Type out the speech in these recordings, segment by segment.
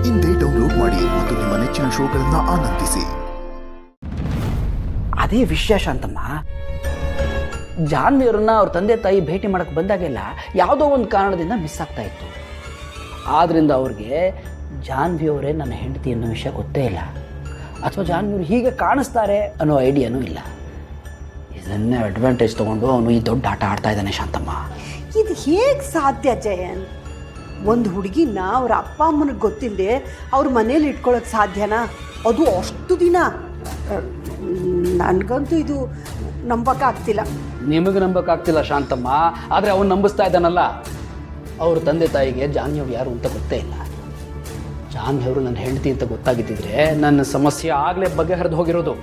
ಇಂದೇ ಡೌನ್ಲೋಡ್ ಮಾಡಿ ಮತ್ತು ನಿಮ್ಮ ನೆಚ್ಚಿನ ಶೋಗಳನ್ನು ಆನಂದಿಸಿ. ಅದೇ ವಿಷಯ ಶಾಂತಮ್ಮ. ಜಾನ್ವಿಯವ್ರನ್ನ ಅವ್ರ ತಂದೆ ತಾಯಿ ಭೇಟಿ ಮಾಡಕ್ಕೆ ಬಂದಾಗೆಲ್ಲ ಯಾವುದೋ ಒಂದು ಕಾರಣದಿಂದ ಮಿಸ್ ಆಗ್ತಾ ಇತ್ತು. ಆದ್ದರಿಂದ ಅವ್ರಿಗೆ ಜಾನ್ವಿಯವರೇ ನನ್ನ ಹೆಂಡತಿ ಅನ್ನೋ ವಿಷಯ ಗೊತ್ತೇ ಇಲ್ಲ, ಅಥವಾ ಜಾನ್ವಿಯವರು ಹೀಗೆ ಕಾಣಿಸ್ತಾರೆ ಅನ್ನೋ ಐಡಿಯಾನೂ ಇಲ್ಲ. ಇದನ್ನೇ ಅಡ್ವಾಂಟೇಜ್ ತೊಗೊಂಡು ಅವನು ಈ ದೊಡ್ಡ ಆಟ ಆಡ್ತಾ ಇದ್ದಾನೆ ಶಾಂತಮ್ಮ. ಇದು ಹೇಗೆ ಸಾಧ್ಯ ಜಯನ್? ಒಂದು ಹುಡುಗಿನ ಅವ್ರ ಅಪ್ಪ ಅಮ್ಮನಿಗೆ ಗೊತ್ತಿಲ್ಲದೆ ಅವ್ರ ಮನೇಲಿ ಇಟ್ಕೊಳ್ಳೋಕೆ ಸಾಧ್ಯನಾ? ಅದು ಅಷ್ಟು ದಿನ. ನನಗಂತೂ ಇದು ನಂಬಕ್ಕಾಗ್ತಿಲ್ಲ. ನಿಮಗೆ ನಂಬಕ್ಕಾಗ್ತಿಲ್ಲ ಶಾಂತಮ್ಮ, ಆದರೆ ಅವನು ನಂಬಿಸ್ತಾ ಇದ್ದಾನಲ್ಲ. ಅವ್ರ ತಂದೆ ತಾಯಿಗೆ ಜಾನ್ವಿಯವ್ರು ಯಾರು ಅಂತ ಗೊತ್ತೇ ಇಲ್ಲ. ಜಾನ್ವಿಯವರು ನನ್ನ ಹೆಂಡತಿ ಅಂತ ಗೊತ್ತಾಗಿದ್ದಿದ್ರೆ ನನ್ನ ಸಮಸ್ಯೆ ಆಗಲೇ ಬಗೆಹರಿದು ಹೋಗಿರೋದು.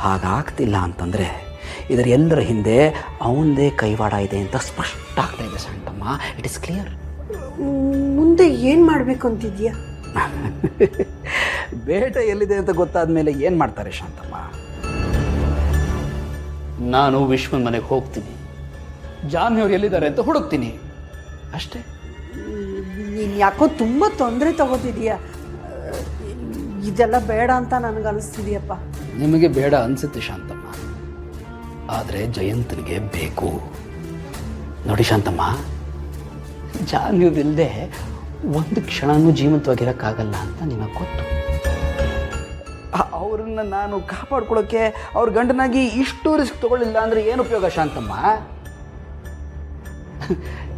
ಹಾಗಾಗ್ತಿಲ್ಲ ಅಂತಂದರೆ ಇದರ ಎಲ್ಲರ ಹಿಂದೆ ಅವನದೇ ಕೈವಾಡ ಇದೆ ಅಂತ ಸ್ಪಷ್ಟ ಆಗ್ತಾ ಇದೆ ಶಾಂತಮ್ಮ. It is clear. ಮುಂದೆ ಏನು ಮಾಡಬೇಕು ಅಂತಿದ್ಯಾ? ಬೇಟೆ ಎಲ್ಲಿದೆ ಅಂತ ಗೊತ್ತಾದ ಮೇಲೆ ಏನು ಮಾಡ್ತಾರೆ ಶಾಂತಮ್ಮ? ನಾನು ವಿಶ್ವನ್ ಮನೆಗೆ ಹೋಗ್ತೀನಿ, ಜಾನ್ವಿಯವ್ರು ಎಲ್ಲಿದ್ದಾರೆ ಅಂತ ಹುಡುಕ್ತೀನಿ, ಅಷ್ಟೇ. ನೀನು ಯಾಕೋ ತುಂಬ ತೊಂದರೆ ತಗೋತಿದೀಯ. ಇದೆಲ್ಲ ಬೇಡ ಅಂತ ನನಗನ್ನಿಸ್ತಿದೆಯಪ್ಪ. ನಿಮಗೆ ಬೇಡ ಅನಿಸುತ್ತೆ ಶಾಂತಮ್ಮ, ಆದರೆ ಜಯಂತನಿಗೆ ಬೇಕು. ನೋಡಿ ಶಾಂತಮ್ಮ, ಜಾನ್ವಿಯವ್ರಿಲ್ಲದೆ ಒಂದು ಕ್ಷಣನೂ ಜೀವಂತವಾಗಿರೋಕ್ಕಾಗಲ್ಲ ಅಂತ ನಿಮಗೆ ಗೊತ್ತು. ಅವ್ರನ್ನ ನಾನು ಕಾಪಾಡ್ಕೊಳ್ಳೋಕ್ಕೆ ಅವ್ರ ಗಂಡನಾಗಿ ಇಷ್ಟು ರಿಸ್ಕ್ ತಗೊಳ್ಳಿಲ್ಲ ಅಂದರೆ ಏನು ಉಪಯೋಗ ಶಾಂತಮ್ಮ?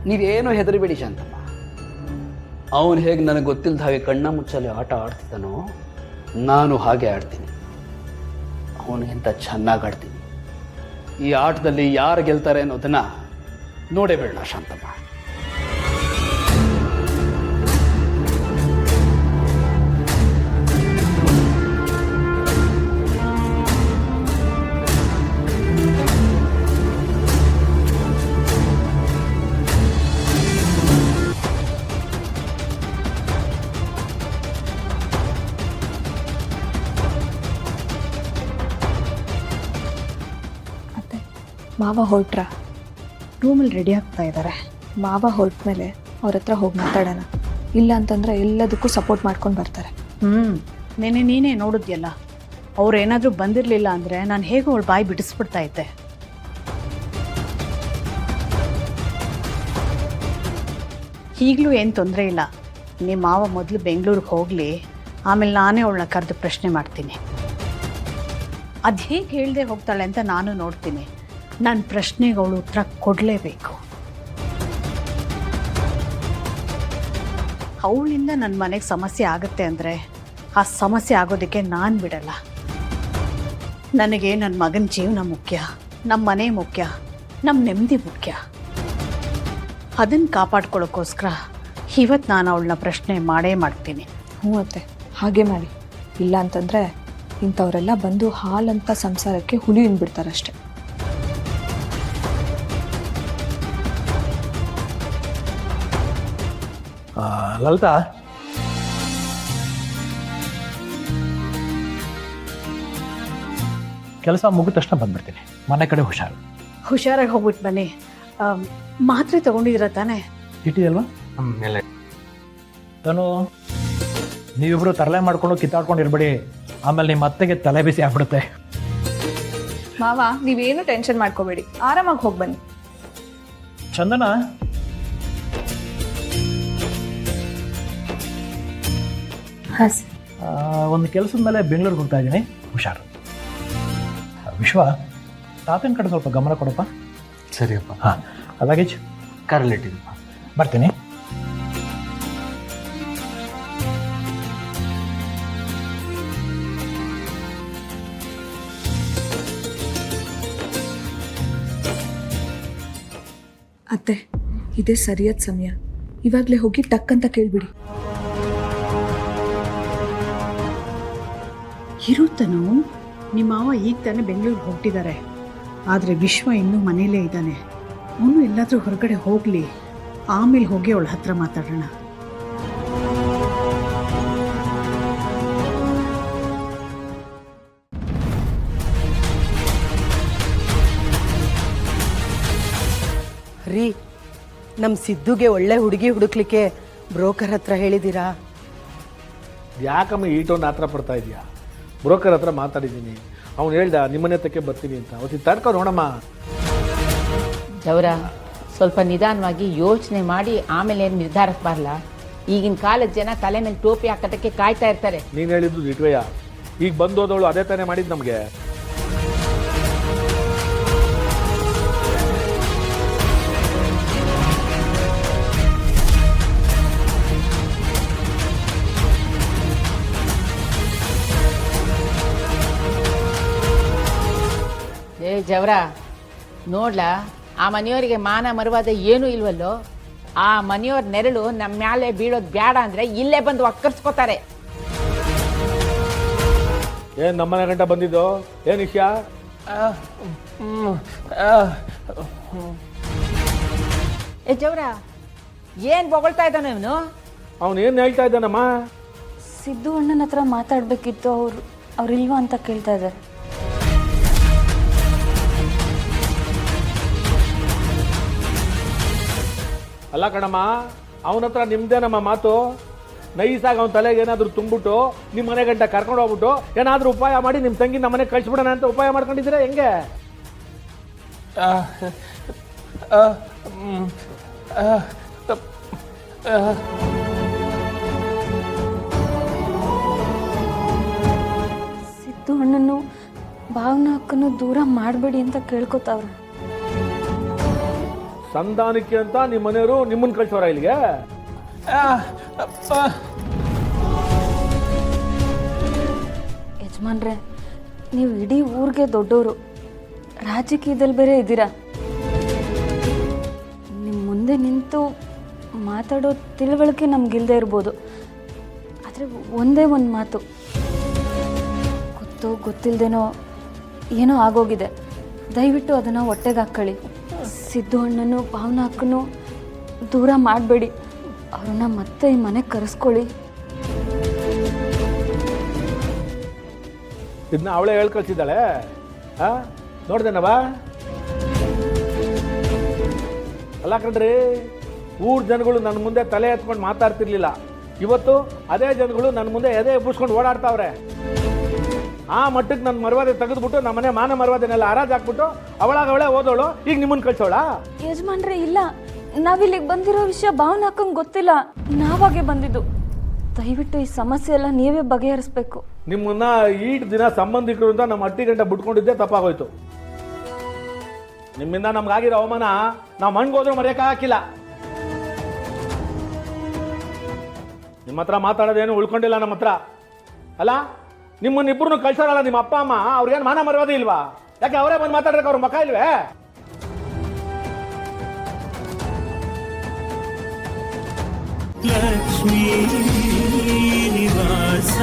ನೀವೇನು ಹೆದರಿಬೇಡಿ ಶಾಂತಮ್ಮ. ಅವನು ಹೇಗೆ ನನಗೆ ಗೊತ್ತಿಲ್ಲದ ಹಾಗೆ ಕಣ್ಣ ಮುಚ್ಚಲ್ಲಿ ಆಟ ಆಡ್ತಿದ್ದಾನೋ, ನಾನು ಹಾಗೆ ಆಡ್ತೀನಿ. ಅವನಿಗಿಂತ ಚೆನ್ನಾಗಿ ಆಡ್ತೀನಿ. ಈ ಆಟದಲ್ಲಿ ಯಾರು ಗೆಲ್ತಾರೆ ಅನ್ನೋದನ್ನು ನೋಡೇ ಬೇಡ ಶಾಂತಮ್ಮ. ಮಾವ ಹೊರಟ್ರ? ರೂಮಲ್ಲಿ ರೆಡಿ ಆಗ್ತಾ ಇದ್ದಾರೆ. ಮಾವ ಹೊರಟ ಮೇಲೆ ಅವ್ರ ಹತ್ರ ಹೋಗಿ ಮಾತಾಡೋಣ. ಇಲ್ಲ ಅಂತಂದರೆ ಎಲ್ಲದಕ್ಕೂ ಸಪೋರ್ಟ್ ಮಾಡ್ಕೊಂಡು ಬರ್ತಾರೆ. ನೀನೇ ನೋಡಿದ್ಯಲ್ಲ, ಅವ್ರು ಏನಾದರೂ ಬಂದಿರಲಿಲ್ಲ ಅಂದರೆ ನಾನು ಹೇಗೆ ಅವಳು ಬಾಯಿ ಬಿಡಿಸ್ಬಿಡ್ತಾ ಇದ್ದೆ. ಈಗಲೂ ಏನು ತೊಂದರೆ ಇಲ್ಲ. ನಿಮ್ಮ ಮಾವ ಮೊದಲು ಬೆಂಗಳೂರಿಗೆ ಹೋಗಲಿ, ಆಮೇಲೆ ನಾನೇ ಅವಳನ್ನ ಕರೆದು ಪ್ರಶ್ನೆ ಮಾಡ್ತೀನಿ. ಅದು ಹೇಗೆ ಹೇಳ್ದೆ ಹೋಗ್ತಾಳೆ ಅಂತ ನಾನು ನೋಡ್ತೀನಿ. ನನ್ನ ಪ್ರಶ್ನೆಗೆ ಅವಳು ಉತ್ತರ ಕೊಡಲೇಬೇಕು. ಅವಳಿಂದ ನನ್ನ ಮನೆಗೆ ಸಮಸ್ಯೆ ಆಗುತ್ತೆ ಅಂದರೆ ಆ ಸಮಸ್ಯೆ ಆಗೋದಕ್ಕೆ ನಾನು ಬಿಡಲ್ಲ. ನನಗೆ ನನ್ನ ಮಗನ ಜೀವನ ಮುಖ್ಯ, ನಮ್ಮ ಮನೆ ಮುಖ್ಯ, ನಮ್ಮ ನೆಮ್ಮದಿ ಮುಖ್ಯ. ಅದನ್ನು ಕಾಪಾಡ್ಕೊಳ್ಳೋಕ್ಕೋಸ್ಕರ ಇವತ್ತು ನಾನು ಅವಳನ್ನ ಪ್ರಶ್ನೆ ಮಾಡೇ ಮಾಡ್ತೀನಿ. ಹ್ಞೂ ಅತ್ತೆ, ಹಾಗೆ ಮಾಡಿ. ಇಲ್ಲ ಅಂತಂದರೆ ಇಂಥವರೆಲ್ಲ ಬಂದು ಹಾಲಂತ ಸಂಸಾರಕ್ಕೆ ಹುಳಿ ಹಿಂಡ್ಬಿಡ್ತಾರಷ್ಟೆ. ಲಲಿತಾ, ಕೆಲಸ ಮುಗಿದ ತಕ್ಷಣ ಬಂದ್ಬಿಡ್ತೀನಿ. ಮನೆ ಕಡೆ ಹುಷಾರಾಗಿ ಹೋಗ್ಬಿಟ್ಟು ಬನ್ನಿ. ಮಾತ್ರೆ ತಗೊಂಡಿದ್ದೀರ ತಾನೇ? ಇಟ್ಟಿದಲ್ವಾ? ನಾನು ನೀವಿಬ್ರು ತರಲೆ ಮಾಡ್ಕೊಂಡು ಕಿತ್ತಾಡ್ಕೊಂಡಿರ್ಬೇಡಿ, ಆಮೇಲೆ ನಿಮ್ಮ ಅತ್ತೆಗೆ ತಲೆ ಬಿಸಿ ಆಗ್ಬಿಡುತ್ತೆ. ಮಾವ, ನೀವೇನು ಟೆನ್ಷನ್ ಮಾಡ್ಕೋಬೇಡಿ, ಆರಾಮಾಗಿ ಹೋಗಿ ಬನ್ನಿ. ಚಂದನ, ಒಂದು ಕೆಲಸದ ಮೇಲೆ ಬೆಂಗಳೂರಿಗೆ ಹೋಗ್ತಾ ಇದ್ದೀನಿ, ಹುಷಾರು. ವಿಶ್ವ, ತಾತನ ಕಡೆ ಸ್ವಲ್ಪ ಗಮನ ಕೊಡಪ್ಪ. ಸರಿಯಪ್ಪ. ಹಾಂ, ಲಗೇಜ್ ಕಾರಲ್ಲಿಟ್ಟಿದ್ದಪ್ಪ. ಬರ್ತೀನಿ. ಅತ್ತೆ, ಇದೇ ಸರಿಯಾದ ಸಮಯ. ಇವಾಗಲೇ ಹೋಗಿ ಟಕ್ ಅಂತ ಕೇಳಿಬಿಡಿ. ಇರುತ್ತನೋ, ನಿಮ್ಮ ಮಾವ ಈಗ ತಾನೇ ಬೆಂಗಳೂರಿಗೆ ಹೊರಟಿದ್ದಾರೆ. ಆದರೆ ವಿಶ್ವ ಇನ್ನೂ ಮನೇಲೇ ಇದ್ದಾನೆ. ಅವನು ಎಲ್ಲಾದರೂ ಹೊರಗಡೆ ಹೋಗಲಿ, ಆಮೇಲೆ ಹೋಗಿ ಅವಳ ಹತ್ರ ಮಾತಾಡೋಣ. ರೀ, ನಮ್ಮ ಸಿದ್ದುಗೆ ಒಳ್ಳೆ ಹುಡುಗಿ ಹುಡುಕ್ಲಿಕ್ಕೆ ಬ್ರೋಕರ್ ಹತ್ರ ಹೇಳಿದ್ದೀರಾ? ಯಾಕಮ್ಮ ಈಟೊಂದು ಆತರ ಪಡ್ತಾ ಇದೆಯಾ? ಬ್ರೋಕರ್ ಹತ್ರ ಮಾತಾಡಿದ್ದೀನಿ, ಅವ್ನು ಹೇಳ್ದ ನಿಮ್ಮನೆ ತಕ್ಕೆ ಬರ್ತೀನಿ ಅಂತ. ಅವತ್ತು ತಡ್ಕೊ ನೋಡಮ್ಮ. ಜವರ ಸ್ವಲ್ಪ ನಿಧಾನವಾಗಿ ಯೋಚನೆ ಮಾಡಿ ಆಮೇಲೆ ಏನು ನಿರ್ಧಾರಕ್ಕೆ ಬರಲ್ಲ. ಈಗಿನ ಕಾಲದ ಜನ ತಲೆ ಮೇಲೆ ಟೋಪಿ ಹಾಕೋದಕ್ಕೆ ಕಾಯ್ತಾ ಇರ್ತಾರೆ. ನೀನು ಹೇಳಿದ್ದು ಇಟ್ವಯ್ಯ, ಈಗ ಬಂದೋದವಳು ಅದೇ ತಾನೇ ಮಾಡಿದ್ದು ನಮಗೆ. ಏ ಜವರ ನೋಡ್ಲಾ, ಆ ಮನೆಯವರಿಗೆ ಮಾನ ಮರುವಾದ ಏನೂ ಇಲ್ವಲ್ಲೋ. ಆ ಮನೆಯವ್ರ ನೆರಳು ನಮ್ಮ ಮ್ಯಾಲೆ ಬೀಳೋದು ಬೇಡ ಅಂದರೆ ಇಲ್ಲೇ ಬಂದು ಒಕ್ಕರ್ಸ್ಕೋತಾರೆ. ಏನು ನಮ್ಮನೆ ಗಂಟ ಬಂದಿದ್ದು? ಏನು ವಿಷಯ? ಏ ಜವರ ಏನು ಬೊಗಳ್ತಾ ಇದ್ದಾನೆ ಇವನು? ಅವನು ಏನು ಹೇಳ್ತಾ ಇದ್ದಾನಮ್ಮ? ಸಿದ್ದು ಅಣ್ಣನ ಹತ್ರ ಮಾತಾಡಬೇಕಿತ್ತು, ಅವ್ರಿಲ್ವಾ ಅಂತ ಕೇಳ್ತಾ ಇದ್ದಾರೆ. ಅಲ್ಲ ಕಣಮ್ಮ, ಅವನ ಹತ್ರ ನಿಮ್ದೇನಮ್ಮ ಮಾತು? ನೈಸಾಗಿ ಅವನ ತಲೆಗೆ ಏನಾದರೂ ತುಂಬಿಟ್ಟು ನಿಮ್ಮ ಮನೆ ಗಂಟ ಕರ್ಕೊಂಡು ಹೋಗ್ಬಿಟ್ಟು ಏನಾದರೂ ಉಪಾಯ ಮಾಡಿ ನಿಮ್ಮ ತಂಗಿ ನಮ್ಮ ಮನೆಗೆ ಕಳಿಸ್ಬಿಡೋಣ ಅಂತ ಉಪಾಯ ಮಾಡ್ಕೊಂಡಿದ್ದೀರಾ ಹೆಂಗೆ? ಸಿದ್ದು ಅಣ್ಣನು ಭಾವನಾ ಅಕ್ಕನು ದೂರ ಮಾಡಬೇಡಿ ಅಂತ ಕೇಳ್ಕೊತಾವ್ರೆ. ಸಂಧಾನಕ್ಕೆ ಅಂತ ನಿಮ್ಮ ಮನೆಯವರು ನಿಮ್ಮನ್ನು ಕಳಿಸೋರ ಇಲ್ಲಿಗೆ? ಯಜಮಾನ್ರೆ, ನೀವು ಇಡೀ ಊರಿಗೆ ದೊಡ್ಡವರು, ರಾಜಕೀಯದಲ್ಲಿ ಬೇರೆ ಇದ್ದೀರಾ. ನಿಮ್ಮ ಮುಂದೆ ನಿಂತು ಮಾತಾಡೋ ತಿಳುವಳಿಕೆ ನಮಗಿಲ್ಲದೆ ಇರ್ಬೋದು, ಆದರೆ ಒಂದೇ ಒಂದು ಮಾತು, ಗೊತ್ತೋ ಗೊತ್ತಿಲ್ಲದೇನೋ ಏನೋ ಆಗೋಗಿದೆ, ದಯವಿಟ್ಟು ಅದನ್ನು ಹೊಟ್ಟೆಗೆ ಹಾಕ್ಕೊಳ್ಳಿ. ಸಿದ್ದು ಅಣ್ಣನು ಭಾವನಾ ಅಕ್ಕನು ದೂರ ಮಾಡಬೇಡಿ, ಅವ್ರನ್ನ ಮತ್ತೆ ಈ ಮನೆಗೆ ಕರೆಸ್ಕೊಳ್ಳಿ. ಇದನ್ನ ಅವಳೇ ಹೇಳ್ ಕಳ್ಸಿದ್ದಾಳೆ. ನೋಡ್ದೇನವ? ಅಲ್ಲ ಕಣ್ರಿ, ಊರ್ ಜನಗಳು ನನ್ನ ಮುಂದೆ ತಲೆ ಎತ್ಕೊಂಡು ಮಾತಾಡ್ತಿರ್ಲಿಲ್ಲ. ಇವತ್ತು ಅದೇ ಜನಗಳು ನನ್ನ ಮುಂದೆ ಎದೆ ಎಬ್ಬಿಸ್ಕೊಂಡು ಓಡಾಡ್ತಾವ್ರೆ. ಆ ಮಟ್ಟಕ್ಕೆ ನನ್ನ ಮರ್ವಾದೆ ತೆಗೆದ್ಬಿಟ್ಟು ನಮ್ಮನೆ ಮಾನ ಮರ್ವಾದೆನೆಲ್ಲ ಹರಾಜ್ ಹಾಕ್ಬಿಟ್ಟು ಅವಳೇ ಓದೋಳು ಈಗ ನಿಮ್ಮನ್ನು ಕಳ್ಸೋಳ? ಯಜಮಾನ್ರೆ, ಇಲ್ಲ, ನಾವಿಲ್ಲಿಗೆ ಬಂದಿರೋ ವಿಷಯ ಭಾವನಾ ಅಕ್ಕಂಗೆ ಗೊತ್ತಿಲ್ಲ, ನಾವಾಗೆ ಬಂದಿದ್ದು. ದಯವಿಟ್ಟು ಈ ಸಮಸ್ಯೆ ಎಲ್ಲ ನೀವೇ ಬಗೆಹರಿಸ್ಬೇಕು. ನಿಮ್ಮನ್ನ ಈಟ್ ದಿನ ಸಂಬಂಧಿಕರು ಅಂತ ನಮ್ಮ ಅಟ್ಟಿ ಗಂಟೆ ಬಿಟ್ಕೊಂಡಿದ್ದೆ ತಪ್ಪಾಗೋಯ್ತು. ನಿಮ್ಮಿಂದ ನಮ್ಗಾಗಿರೋ ಅವಮಾನ ನಾವು ಮಣ್ಗೋದ್ರೂ ಮರೆಯೋಕ್ಕಾಗಿಲ್ಲ. ನಿಮ್ಮ ಹತ್ರ ಮಾತಾಡೋದೇನು ಉಳ್ಕೊಂಡಿಲ್ಲ ನಮ್ಮ ಹತ್ರ. ಅಲ್ಲ, ನಿಮ್ಮನ್ನಿಬ್ಬರನ್ನು ಕಳ್ಸೋರಲ್ಲ ನಿಮ್ಮ ಅಪ್ಪ ಅಮ್ಮ, ಅವ್ರಿಗೇನು ಮಾನ ಮರ್ಯಾದೆ ಇಲ್ವಾ? ಯಾಕೆ ಅವರೇ ಬಂದು ಮಾತಾಡೋಕೆ ಅವ್ರ ಮಕ್ಕ ಇಲ್ವೇ? ಲಕ್ಷ್ಮೀ ನಿವಾಸ